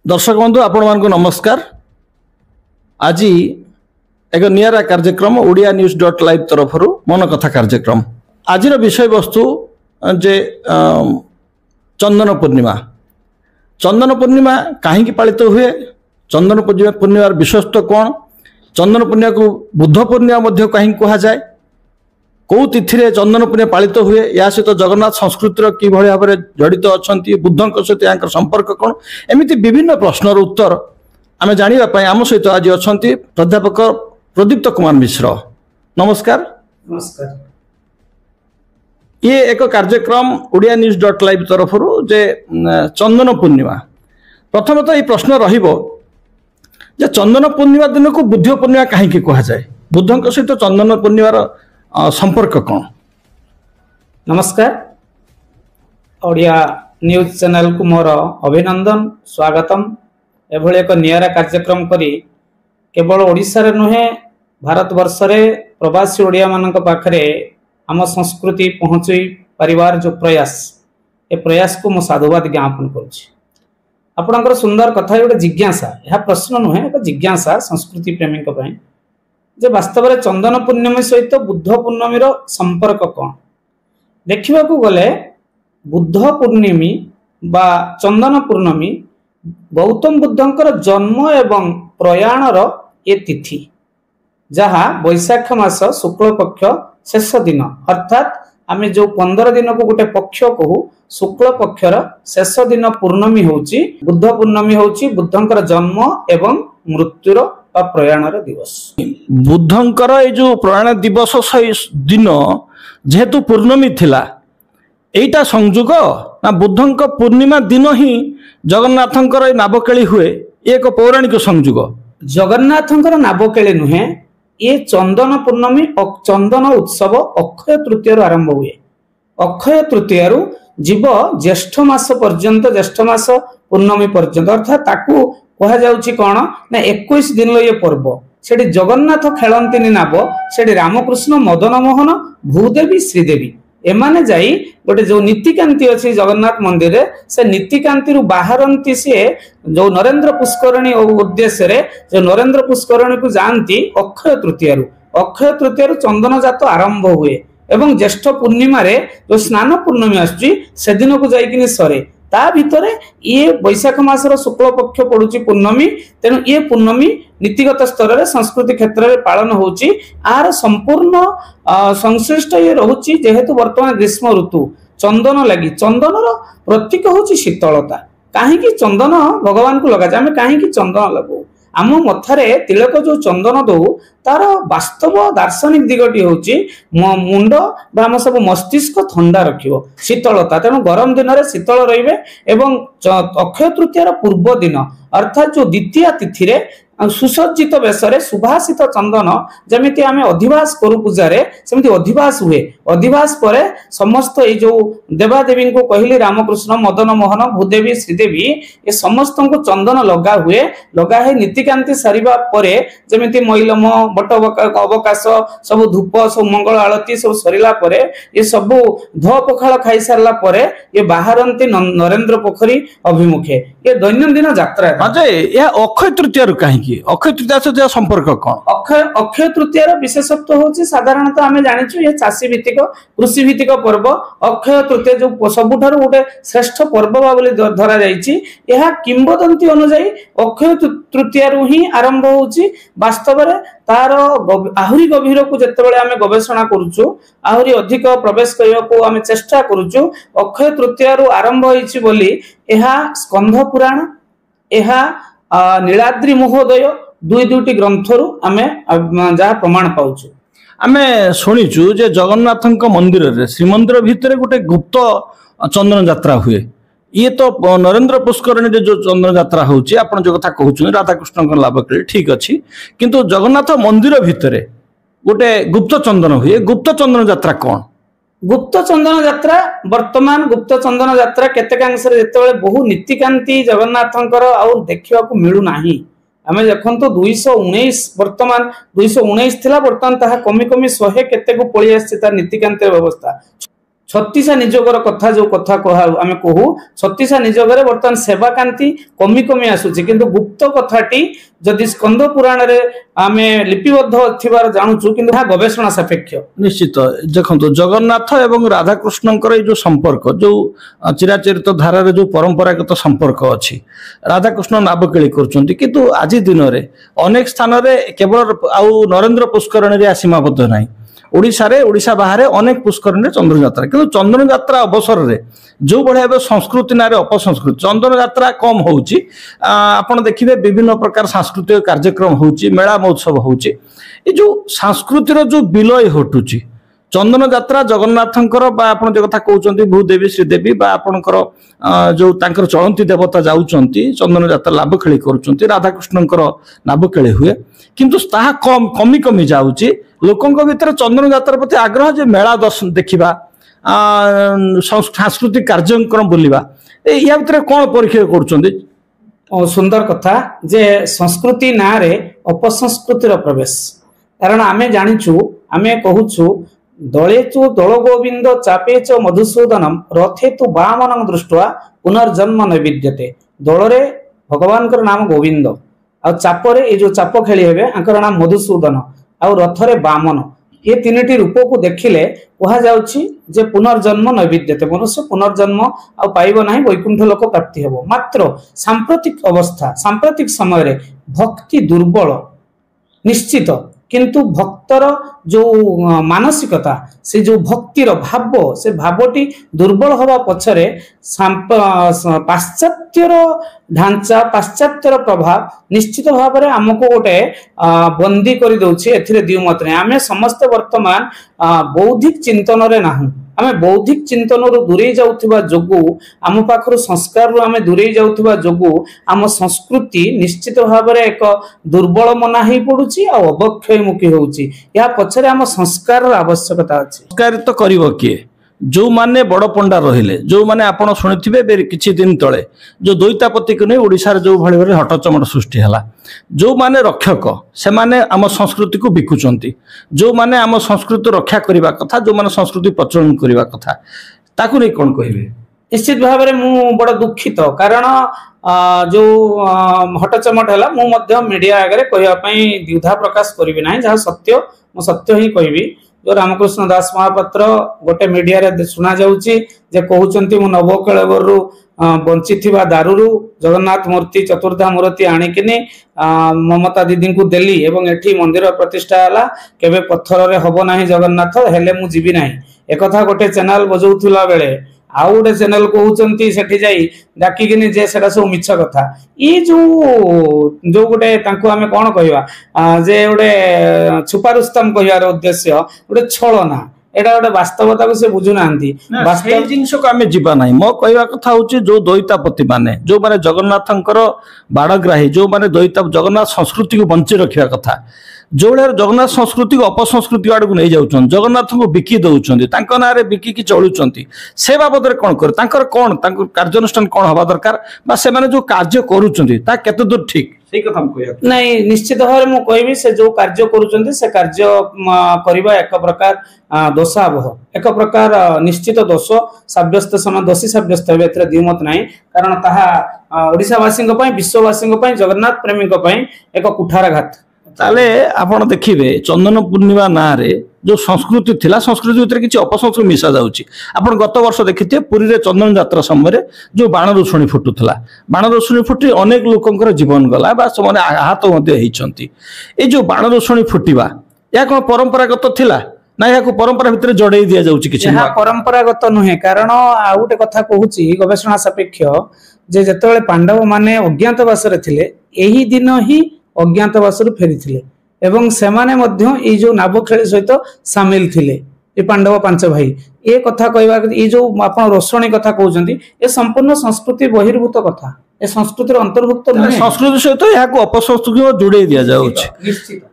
दर्शक बंधु आपण मानक नमस्कार। आज एक निरा कार्यक्रम ओडिया न्यूज डॉट लाइव तरफ मन कथा कार्यक्रम। आज विषय वस्तु जे चंदन पूर्णिमा। चंदन पूर्णिमा कहीं पालित हुए, चंदन पूर्णिमार विशेषत्व कौन, चंदन पूर्णिमा को बुद्ध पूर्णिमा कहीं कह जाए, कौ तिथि चंदन पूर्णिमा पालित हुए, या सहित जगन्नाथ संस्कृतिर कि भाव में जड़ित अच्छा, बुद्धों सहित संपर्क कौन, एमती विभिन्न प्रश्नर उत्तर आम जानापी आम सहित आज अच्छा प्राध्यापक प्रदीप्त कुमार मिश्र। नमस्कार। नमस्कार। ये एक कार्यक्रम ओडिया न्यूज डॉट लाइव तरफ जे चंदन पूर्णिमा। प्रथमतः ये प्रश्न रहिबो जे चंदन पूर्णिमा दिन को बुद्ध पूर्णिमा कहीं कह जाए, बुद्धों सहित चंदन पूर्णिमार संपर्क कौन? नमस्कार। ओडिया न्यूज चैनल को मोर अभिनंदन, स्वागतम। एभली एक निरा कार्यक्रम करी केवल ओडिशा रे नुहे भारत वर्ष रे प्रवासी ओडिया मानक पाखरे आम संस्कृति पहुँचई परिवार जो प्रयास, ए प्रयास को मु साधुवाद ज्ञापन करुछि। आपणकर सुंदर कथा गोटे जिज्ञासा, यह प्रश्न नुहे एक जिज्ञासा संस्कृति प्रेमी जे वास्तव में चंदन पूर्णिमा सहित बुद्ध पूर्णमी संपर्क कौन? देखा गले बुद्ध पूर्णिमी बा चंदन पूर्णमी गौतम बुद्धंकर जन्म एवं प्रयाणर ये तिथि, जहाँ वैशाख मास शुक्ल पक्ष शेष दिन, अर्थात आम जो 15 दिन को गोटे पक्ष कहू, शुक्ल पक्षर शेष दिन पूर्णमी होची बुद्ध पूर्णमी होची बुद्धंकर जन्म एवं मृत्युर प्रयाणर दिवस। बुद्धंकर ये जो प्रयाण दिवस दिन जेहेतु पूर्णमी थिला, एटा संयोग ना बुद्धंक पूर्णिमा दिन ही जगन्नाथंकर नाबकेली हुए, एक पौराणिक संयोग? जगन्नाथंकर नाबकेली नुहे, ये चंदन पूर्णमी चंदन उत्सव अक्षय तृतीय आरंभ हुए। अक्षय तृतीय जीव ज्येष्ठ मास पर्यंत, ज्येष्ठ मास पूर्णमी पर्यंत, अर्थात ताकू कह जाउछि कौन ना 21 दिन ये पर्व। सेठी जगन्नाथ खेलंतिनी नाव, सेठी रामकृष्ण, मदन मोहन, भूदेवी, श्रीदेवी एमाने जाई गोटे जो नीतिकांति अच्छी जगन्नाथ मंदिर रे, से नीतिकांति रु बाहरंती से जो नरेंद्र पुष्करणी उद्देश्य रे जो नरेंद्र पुष्करणी को जानती अक्षय तृतीय चंदन जात आरंभ हुए एवं ज्येष्ठ पूर्णिमा रे जो स्नान पूर्णमी आसुची से दिन को जाइकिनी सरे। ता भितरे ये वैशाख मासर शुक्ल पक्ष पड़ुची पूर्णमी, तेणु ये पूर्णमी नीतिगत स्तर में संस्कृति क्षेत्र में पालन होची। आर संपूर्ण संश्लिष्ट ये रहुची जेहेतु वर्तमान ग्रीष्म ऋतु चंदन लगी, चंदनर प्रतीक होची शीतलता। कहीं चंदन भगवान को लगा जाए, आम कहीं चंदन लगू, आम मथारे तिलक जो चंदन दौ तार वास्तव दार्शनिक दिगटी होची मुंड बा आम सब मस्तिष्क ठंडा रखिबो, शीतलता। तेणु गरम दिन में शीतल रहिबे एवं अक्षय तृतीयार पूर्व दिन अर्थात जो द्वितीय तिथि रे सुसज्जित बेशरे सुभाषित चंदन जमिति आमे अधिवास करू पूजारे, सेमिति अधिवास हुए। अधिवास परे समस्त ये जो देवादेवी को कहली रामकृष्ण, मदन मोहन, भूदेवी, श्रीदेवी, ये समस्त को चंदन लगा हुए। लगा है नीतिकांति सारिबा परे जमिति मैलम बट अवकाश सब धूप सब मंगल आलती सब सरिला परे ये सब ध पखाल खाई सारला परे ये बाहरंती नरेंद्र पोखरी अभिमुखे ये दैनंदिन यात्रा। अक्षय तृतीय कहीं अक्षय तृतीया सहित संपर्क कौन? अक्षय तृतीयार विशेषत्व होची साधारणतः आमे जानिछु ये चाषी भित्तिक कृषि भित्तिक पर्व। अक्षय तृतीया जो सबुठारु गोटे श्रेष्ठ पर्व बोली धरा जाइछि। यह किंबदंती अनुसार अक्षय तृतीया ही आरंभ होची। वास्तव में तार आहुरी गभीर को जेतेबेले आमे गवेषणा करूछु, आहुरी अधिक प्रवेश करबा को आमे चेष्टा करूछु। अक्षय तृतीया आरंभ होइछि बोली एहा स्कंध पुराण, एहा नीलाद्रि महोदय दुईटी ग्रंथरु आमे जहाँ प्रमाण पाउछु। आमे शुणीचु जे जगन्नाथ मंदिर रे श्रीमंदिर भितर गोटे गुप्त चंदन यात्रा हुए। ये तो नरेंद्र पुष्करणी जो चंदन यात्रा होची, आपण जो कथा कहउछु राधाकृष्ण लाभ करे ठीक अछि, किंतु जगन्नाथ मंदिर भितर गोटे गुप्त चंदन हुए। गुप्त चंदन यात्रा कौन? गुप्त चंदन यात्रा वर्तमान गुप्त चंदन यात्रा केतेकांश रे जेतेबेले बहु नीतिकांति जगन्नाथंकर आ देखिबा को मिलु नाही। आमे देखंतो 219 वर्तमान 219 थिला, वर्तमान ताहा कमी कमी 100 केते को पळि आछि तार नीतिकांति व्यवस्था। छत्तीसा निजोगर कथा जो कथा आम कहू छत्तीसा निजोगर बर्तमान सेवा कांति कमी कमी आसुची किंतु गुप्त कथाटी जदि स्कंद पुराण रे आम लिपिबद्ध थिबार जानुचु किंतु गवेषणा सापेक्ष निश्चित देखो जगन्नाथ एवं राधाकृष्णଙ୍କର जो संपर्क जो चिराचरित धारार जो परंपरागत संपर्क अच्छी राधाकृष्ण नाबकेली करछंती किंतु आज दिन में अनेक स्थान रे केवल आउ नरेंद्र पुष्करणी रे सीमाबद्ध नाही ओडिशा बाहर अनेक पुष्करणी चंद्र यात्रा किंतु चंद्र यात्रा अवसर रे जो भाया संस्कृति ना अपसंस्कृति चंद्र यात्रा कम होउची आपण देखिबे विभिन्न प्रकार सांस्कृतिक कार्यक्रम होउची मेला महोत्सव होउची ए जो संस्कृतिर जो विलय हटुची चंदन यात्रा जगन्नाथंकर बा आपण जे कथा कहउचंती भूदेवी श्रीदेवी बा आपणकर जो तांकर चलंती देवता जाउचंती चंदन यात्रा लाभ खेली करूचंती राधाकृष्णंकर लाभ खेली हुए किंतु ताहा कम कमी कमी जाउची लोकंक भितर चंदन यात्रा प्रति आग्रह जे मेला दर्शन देखिबा सांस्कृतिक कार्यक्रम बुलिबा या भितर कोन परीक्षा करूचंती सुंदर कथा जे संस्कृति ना रे अपसंस्कृतिर प्रवेश कारण आमे जानिचु आमे कहूचु दले चु दल गोविंद चापे च मधुसूदनम रथे तु वामनं दृष्ट्वा पुनर्जन्म नैविद्यते दलरे भगवान नाम गोविंद आ चापरे ए जो चाप खेली हेबे आंकर नाम मधुसूदन आ रथरे वामन ये तीनटी रूप को देखिले कहा जाउछि जे पुनर्जन्म नैविद्यते मनुष्य पुनर्जन्म आ पाइबो नाही वैकुंठ लोक प्राप्ति हेबो मात्र सांप्रतिक अवस्था सांप्रतिक समय रे भक्ति दुर्बल निश्चित किंतु भक्तर जो मानसिकता से जो भक्तिर भाव से भावटी दुर्बल हवा पछरे पाश्चात्यर ढांचा पाश्चात्यर प्रभाव निश्चित भाव में आमको गोटे बंदी कर दउछि एथिरे द्विमत नै आमे समस्त वर्तमान बौद्धिक चिंतन रे नाहु आमे बौद्धिक चिंतन रु दूरे जाउथिबा जोगु आम पाखरु संस्कार रु आमे दूरे जाउथिबा जोगु आम संस्कृति निश्चित भाव में एक दुर्बल मना ही पडुछि आ अवक्षयमुखी होउछि या पछरे आम संस्कार आवश्यकता अछि संस्कार तो करिवो किए जो माने बड़ पंडा रहिले जो माने आपण सुनिथिबे किछि दिन तळे जो द्वैतापति को नै ओडिसा रे जो भଳି भଳି हटचमट सृष्टि हला जो माने रक्षक से माने आम संस्कृति को बिकुचंती जो माने आम संस्कृति रक्षा करिवा कथा जो माने संस्कृति प्रचलन करिवा कथा ताकू नै कोन कहिबे निश्चित भाव में मु बड़ दुखित कारण जो हटचमट है मु मध्य मीडिया आगे कहवा द्विधा प्रकाश करी ना जहाँ सत्य मु सत्य ही कहबी जो रामकृष्ण दास महापात्र गोटे मीडिया रे सुना जाउची जे कहउचंती मु नवकलेवर रु बंची दारू जगन्नाथ मूर्ति चतुर्धा मूर्ति आनिकिनी ममता दीदी को देली एवं एठी मंदिर प्रतिष्ठा हला केबे पत्थर रे हबो नाही जगन्नाथ हेले मु जीवी नाही एकथा गोटे चैनल बजौथुला बेले आउ गोटे चैनल कहउचंती सेठी जाई डाकिकिनी जे सेटा सब मिछ कथा ई जो गोटे तांको आमे कोन कहबा जे गोटे छुपा रुस्तम कहबार उद्देश्य गोटे छलना एटा गोटे वास्तवता को से बुझु नांती वास्तव जिंस को आमे जीवा नाही मो कहबा कथा होची जो द्वैतापति माने जो माने जगन्नाथंकर बाड़ग्राही जो माने द्वैता जगन्नाथ संस्कृति को बंची रखिया कथा जो जगन्नाथ संस्कृति को अपसंस्कृति आड़ को नहीं जाउछन जगन्नाथ को बिकी दउछन तांको नारे बिकी की चलुछंती से बाबद रे कोन कर तांकर कोन तांको कार्यानुष्ठान कोन हवा दरकार बा से माने जो कार्य करूछंती ता केते दूर ठीक सही कथा हम कहया नहीं निश्चित भाव में मु कहबी से जो कार्य करूछंती से कार्य करबा एक प्रकार दोषावह एक प्रकार निश्चित दोष साब्यस्त समान दोषी साब्यस्त हेबे एतरे द्विमत नाही कारण ताहा ओडिसावासी को पई विश्ववासी को पई जगन्नाथ प्रेमी को पई एक कुठाराघात ताले आपण देखिबे चंदन पूर्णिमा ना रे जो संस्कृति थिला संस्कृति भितर किछि अपसंस्कृति मिसा जाउची आपण गत वर्ष देखिते पुरी रे चंदन यात्रा समय जो बाण रोषणी फुटुथला बाण रोषणी फुटी अनेक लोकंकर जीवन गला बा समान आहत मध्ये हेइचंती ए जो बाण रोषणी फुटिबा या कोन परंपरागत थिला ना या को परंपरा भितर जड़े दिया जाउची किछि ना परंपरागत नुहे कारण आ उटे कथा कहूची गवेषणा सापेक्ष जे जतबेले पांडव माने अज्ञातवास रे थिले एही दिन ही अज्ञातवास फेरी एवं सेमाने मध्य ये जो नाव खेल सहित सामिल थिले ये पांडव पांच भाई ये कथा कहवा ये जो आप रोषणी कथा कहते ये संपूर्ण संस्कृति बहिर्भूत कथा ए संस्कृति अंतर्भुक्त संस्कृति सहित यहाँ अपसंस्कृति जोड़े दि जाऊँ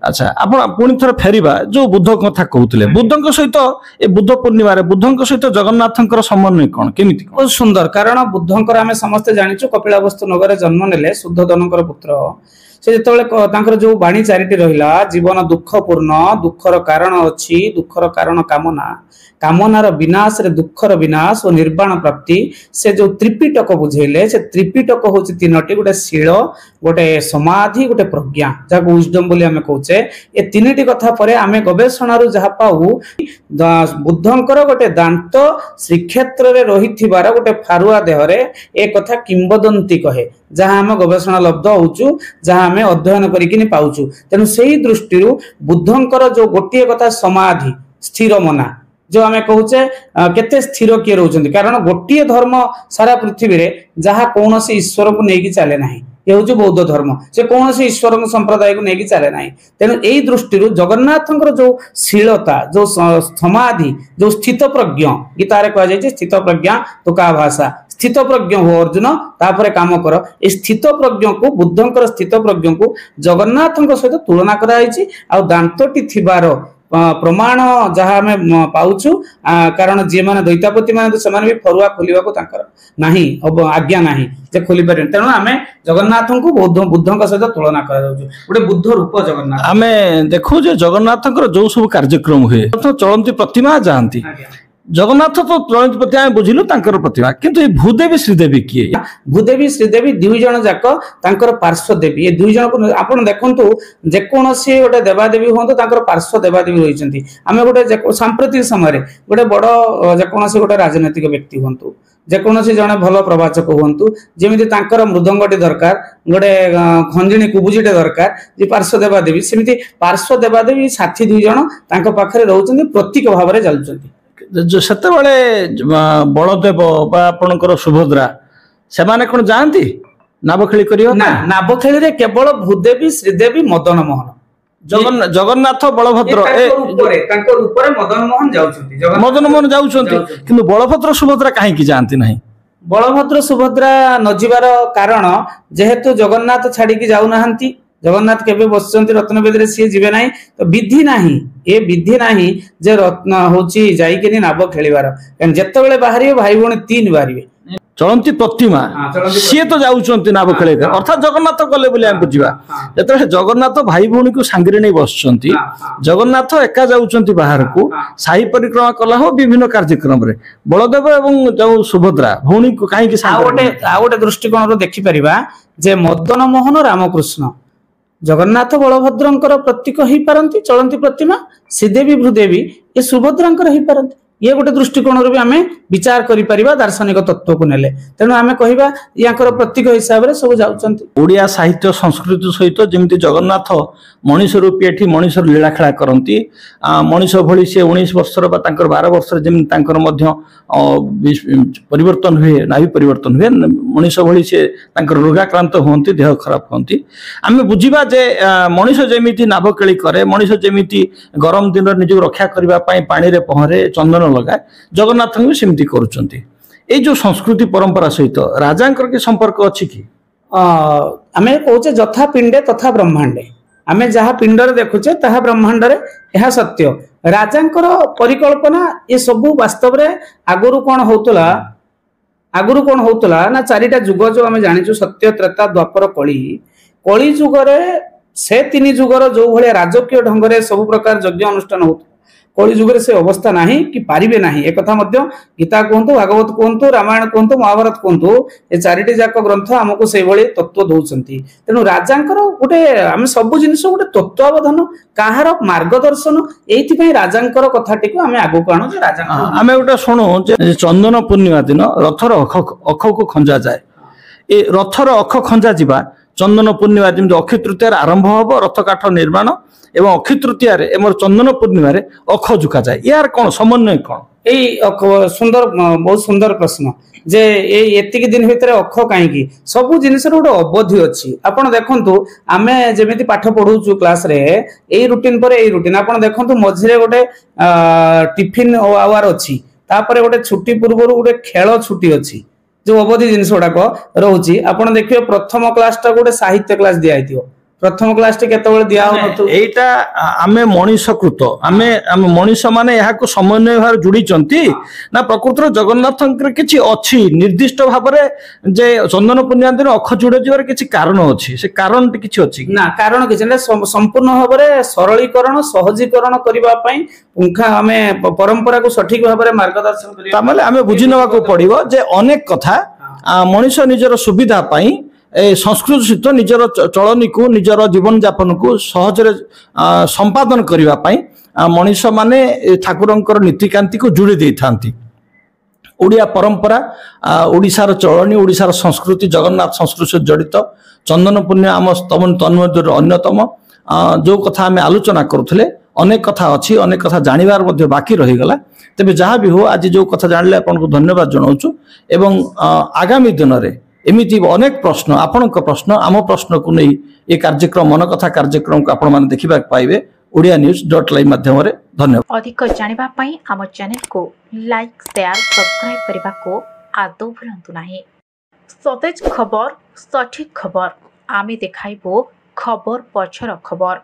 अच्छा आप पुणी थोड़ा फेरवा जो बुद्ध कथा कहते बुद्ध सहित ए बुद्ध पूर्णिमा बुद्ध सहित जगन्नाथ समन्वय कौन केमी बहुत सुंदर कारण बुद्धंकर आम समस्ते जाचु कपिलावस्तु नगर जन्म नेले शुद्धोधन पुत्र से जो जो बाणी चारिटी रहिला जीवन दुखपूर्ण दुखर कारण अच्छी दुखर कारण कामना कामनार विनाश रे दुखर विनाश और निर्वाण प्राप्ति से जो त्रिपिटक बुझेले से त्रिपिटक होची तीनटी गोटे शील गोटे समाधि गोटे प्रज्ञा जहाँ विजडम बोली आमे कहूचे ए तीनटी कथा परे आमे गवेषणारू जहाँ पाऊ बुद्धंकर गोटे दांत श्रीक्षेत्र रे रहिथिबार गोटे फारुआ देहरे ए कथा किंबदंती कहे जहाँ आम गवेषणा लब्ध होचु जहाँ आमे अध्ययन करिकिनि पाउचु तेनु सेही दृष्टिरू बुद्धंकर जो गोटिए कथा समाधि स्थिर मना जो आमे कहूचे केते स्थिर किए रहउछन्ति कारण गोटिए धर्म सारा पृथ्वी रे जहाँ कौनसी ईश्वर को नेकी चले नाही ये हूँ बौद्ध धर्म से कौन से ईश्वर संप्रदाय को लेकिन चले ना तेणु यही दृष्टि जगन्नाथ जो शीलता जो समाधि जो स्थित प्रज्ञ गीतार कह स्थित प्रज्ञा तो का भाषा स्थित प्रज्ञ हो अर्जुन तापर काम कर ए स्थित प्रज्ञ को बुद्धंकर स्थित प्रज्ञ को जगन्नाथ सहित तुलना कराई दांतटी थिबार प्रमाण जहाँ आम पाउछु कारण जी मैंने दैतापति मैंने से भी फरुआ खोलिया नहीं आज्ञा नहीं जे खोली पारे तेणु आम जगन्नाथ को बुद्धों सहित तुलना कर बुद्ध रूप जगन्नाथ आम देखु जगन्नाथ जो सब कार्यक्रम हुए चलती प्रतिमा जाती जगन्नाथ तो चलती प्रतिमा बुझिलु प्रतिमा किंतु भूदेवी श्रीदेवी किए भूदेवी श्रीदेवी दुई जन जाक पार्श्व देवी ये दुई जन को आपण देखंतु जेकोसी गोटे देवादेवी हूँ पार्श्व देवादेवी रही आम गोटे सांप्रतिक समय गोटे बड़ जेकोसी गोटे राजनैतिक व्यक्ति हूँ जेकोसी जड़े भल प्रवाचक हूँ जमी मृदंगटी दरकार गोटे खंजिणी कुबुजीटे दरकार जे पार्श्व देवादेवी सेमती पार्श्व देवादेवी साथी दुई जन पाखे रोच प्रतीक भाव में चलुंट सेतेबेले बलदेव बा आपणकर सुभद्रा से माने कौन जाती नाबखेली करियो ना नाबखेली रे केवल भूदेवी श्रीदेवी मदन मोहन जगन्नाथ बलभद्र मदन मोहन जाउछन्ति किंतु बलभद्र सुभद्रा काहे की जानती नहीं बलभद्र सुभद्रा न जिबार कारण जेहेतु जगन्नाथ छाड़ी की जाउ नाहंती जगन्नाथ केबे बसचंती रत्नवेदी सी जीवे ना तो विधि नाही ए विधि नाही जे रत्न होची जाइकेनी नाब खेलिबार कारण जेतेबेले बाहरिबे भाई भणी तीन बाहरिबे चलती प्रतिमा सी तो जाउछन्ती नाब खेले अर्थात जगन्नाथ गले बोली हम बुझिबा जेतेबेले जगन्नाथ भाई भणी को सांगरे नै बसचंती जगन्नाथ एका जाउछन्ती बाहर को साही परिक्रमा कला हो विभिन्न कार्यक्रम रे बलदेव एवं जो सुभद्रा भणी को काहे की आ गोटे दृष्टिकोण रो देखि परिबा जे मदन मोहन रामकृष्ण जगन्नाथ बलभद्रंकर प्रतीक हो पारती चलती प्रतिमा श्रीदेवी भूदेवी ये सुभद्रांकर हो पारती ये गोटे दृष्टिकोण भी आम विचार करिपरिबा दार्शनिक तत्व को नेले तेणु आम कहवा याकर प्रतीक हिसाब से सब जाउछन्ति ओडिया साहित्य संस्कृति सहित जमिति जगन्नाथ मनीष रूपी एठी मनीष लीला खेला करती मनीष भली से 19 वर्षर 12 वर्षर जमी परिवर्तन हुए नाभि परिवर्तन हुए मनीष भली से रोगाक्रांत होती देह खराब होती आम बुझा जे मनीष जमी नाभ केली करे मनीष जमी गरम दिन निज रक्षा करने पानी में पहरे चंदन लगाए जगन्नाथ भी सेमती करुँच ये जो संस्कृति परंपरा सहित राजांकर के संपर्क अच्छी कि आम कहे जथा पिंडे तथा ब्रह्मांडे आम जहाँ पिंडरे देखुचे ताहा ब्रह्मांडरे यह सत्य राजांकर परिकल्पना ये सबू वास्तव रे आगुरु कौन होतला ना चारिटा जुग जो आम जानिचु सत्य त्रेता द्वापर कली जुगरे से तीन जुगर जो भाया राजकीय ढंग से सब प्रकार यज्ञ अनुष्ठान होता कली जुगरे से अवस्था नहीं कि पारिबे नहीं एक कथा मध्य गीता कहतु भागवत कहतु रामायण कहतु महाभारत कहतु ये चारिटी जाक ग्रंथ आमको से भली तत्व दौरान तेणु राजांकर गोटे आम सब जिनिस गोटे तत्वावधान कहार मार्गदर्शन ये राजांकर कथाटी आम आगू आणु राजा आम गोटे शुणु चंदन पूर्णिमा दिन रथर अख को खंजा जाए ये रथर अख खंजा जा चंदन पूर्णिमा जमी अक्षय तृतीय आरंभ हम रथ काठ निर्माण एवं अक्षय तृतीय चंदन पूर्णिमा अख झुका जाए यार कौन समन्वय कौन यही सुंदर बहुत सुंदर प्रश्न जे एतिक दिन भितर अख कहीं सब जिनिस गोटे अवधि अच्छी आपड़ देखु आम जमी पाठ पढ़ु क्लास रे यही रुटीन पर यही रुटीन आप देखु मझे गोटे टिफिन आवर अच्छी तापर गोटे छुट्टी पूर्व गोटे खेल छुट्टी अच्छी जो अवधि जिनिस गुड़ाक रोचे आप देखिए प्रथम क्लास टा गोटे साहित्य क्लास दिखाई प्रथम क्लास टी केतबेले दिया हो एटा आमे मनीषकृत आमे आमे मनीष माने यहाँ समन्वय भाव जोड़ी ना प्रकृतर जगन्नाथ किसी अच्छी निर्दिष्ट भाव में जे चंदन पूर्णिमा दिन अख जोड़ जबार किसी कारण अच्छी से कारण किसी अच्छी ना कारण किसी संपूर्ण भाव में सरलीकरण सहजीकरण करने पुंखा आमे परंपरा को सठिक भाव में मार्गदर्शन करबा आमे बुझी नवा को पड़िबो जे अनेक कथा मनीष निजर सुविधा पाई संस्कृत सहित निजर चलनी को निजर जीवन यापन को सहजरे संपादन करने मनीष माने ठाकुरंकर नीतिकांति को जोड़ी दे था ओडिया परंपरा ओडिशार चलनी ओडिशार संस्कृति जगन्नाथ संस्कृति से जड़ित चंदन पूर्णिमा आम स्तमन तन्मध्य अन्यतम जो कथा आम आलोचना करुले अनेक कथा अच्छी अनेक कथा जानिबार मध्य बाकी रहीगला तेज जहाँ भी हो आज जो कथा जानिले आपन को धन्यवाद जनाऊँ एवं आगामी दिन में एमती अनेक प्रश्न आपण प्रश्न आम प्रश्न को नहीं ये कार्यक्रम मन कथा कार्यक्रम को आपण देखा पाइबे OdiaNews.live माध्यम धन्यवाद। अधिक जानिबा पई आम चैनल को लाइक शेयर सब्सक्राइब करने को आदौ भूलंतु नाही। सतेज खबर सठिक खबर आमे देखाइबो खबर पछर खबर।